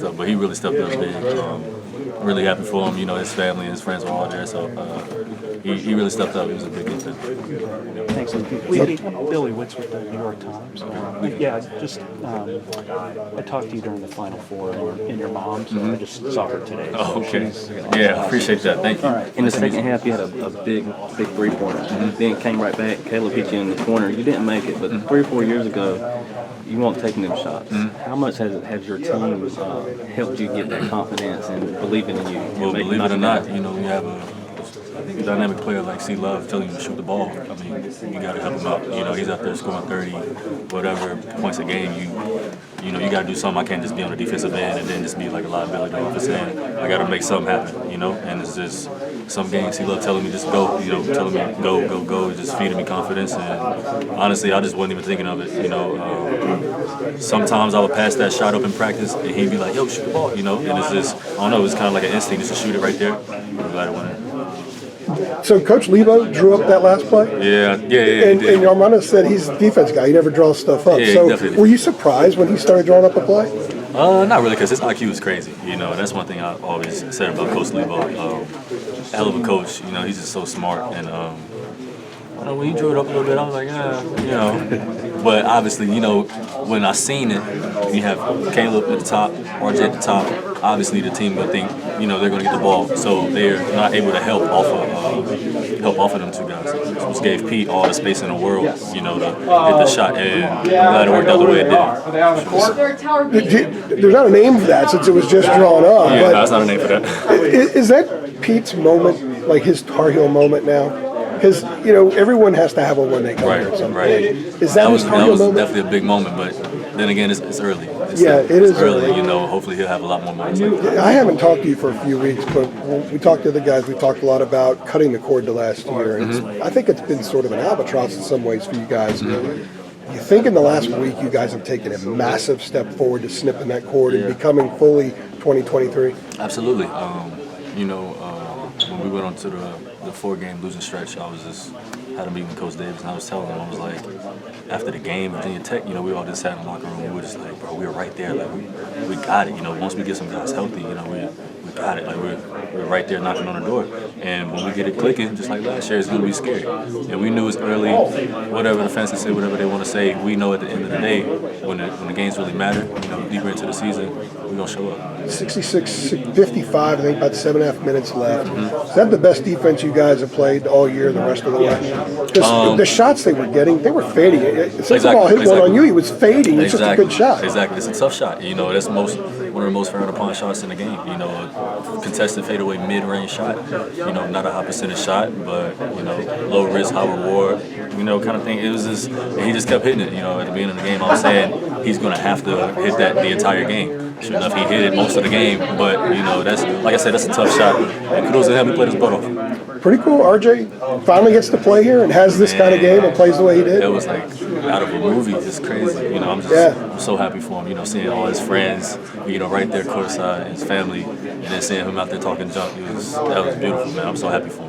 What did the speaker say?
But he really stepped up big. Really happy for him. You know, his family and his friends were all there, so he really stepped up. He was a big infant. Thanks, Leaky. Billy Witz with the New York Times. I talked to you during the Final Four and your mom, so I just saw her today. Oh, okay. Yeah, appreciate that. Thank you. All right. In the second half, you had a big three-pointer. Then came right back. Caleb hit you in the corner. You didn't make it, but 3 or 4 years ago, you weren't taking them shots. How much has your team helped you get that confidence and believing in you? Well, believe it or not, you know, we have a dynamic player like C. Love telling you to shoot the ball. I mean, you got to help him out. You know, he's out there scoring 30, whatever points a game. You know, you got to do something. I can't just be on the defensive end and then just be like a liability on the offensive end. I got to make something happen, you know, and it's just some games he loved telling me just go, you know, telling me go, just feeding me confidence. And honestly, I just wasn't even thinking of it, you know. Sometimes I would pass that shot up in practice and he'd be like, yo, shoot the ball, you know, and it's just, I don't know, it's kind of like an instinct just to shoot it right there. I'm glad it went in. So Coach Lebo drew up that last play? Yeah. And Armando said he's a defense guy. He never draws stuff up. Yeah, so definitely. Were you surprised when he started drawing up a play? Not really, because his IQ is crazy. You know, that's one thing I've always said about Coach Lebo. Hell of a coach. You know, he's just so smart. And when he drew it up a little bit, I was like, yeah, you know. But obviously, you know, when I seen it, you have Caleb at the top, RJ at the top. Obviously, the team will think, you know, they're going to get the ball, so they're not able to help off of them two guys. Which gave Pete all the space in the world, you know, to hit the shot. And I'm glad it worked out the way it did. There's not a name for that since it was just drawn up. Yeah, no, that's not a name for that. Is that Pete's moment, like his Tar Heel moment now? Because, you know, everyone has to have a one they come here at some point. Is that his Tar Heel moment? That was definitely a big moment, but then again, it's early. It is early. You know, hopefully he'll have a lot more moments like that. I haven't talked to you for a few weeks, but when we talked to the guys, we talked a lot about cutting the cord to last year. I think it's been sort of an albatross in some ways for you guys. You think in the last week you guys have taken a massive step forward to snipping that cord and becoming fully 2023? Absolutely. You know, when we went on to the 4-game losing stretch, I was just had a meeting with Coach Davis, and I was telling him, I was like, after the game, Virginia Tech, you know, we all just sat in the locker room. We were just like, bro, we were right there. Like, we got it. You know, once we get some guys healthy, you know, we got it. Like, we're right there knocking on the door. And when we get it clicking, just like last year, it's going to be scary. And we knew it's early. Whatever the fans can say, whatever they want to say, we know at the end of the day, when the games really matter, you know, deeper into the season, we're going to show up. 66-55, I think about 7.5 minutes left. Is that the best defense you guys have played all year, the rest of the way? Because the shots they were getting, they were fading. Since the ball hit one on you, he was fading. It's just a good shot. Exactly. It's a tough shot. You know, that's one of the most frowned upon shots in the game. You know, a contested fadeaway mid-range shot. You know, not a high percentage shot, but, you know, low risk, high reward, you know, kind of thing. It was just, and he just kept hitting it. You know, at the beginning of the game, I was saying he's going to have to hit that the entire game. Sure enough, he hit it most of the game, but, you know, that's, like I said, that's a tough shot. And kudos to him, he played his butt off. Pretty cool. RJ finally gets to play here and has this kind of game and plays the way he did. It was like out of a movie, just crazy. You know, I'm so happy for him. You know, seeing all his friends, you know, right there courtside, his family, and then seeing him out there talking junk. That was beautiful, man. I'm so happy for him.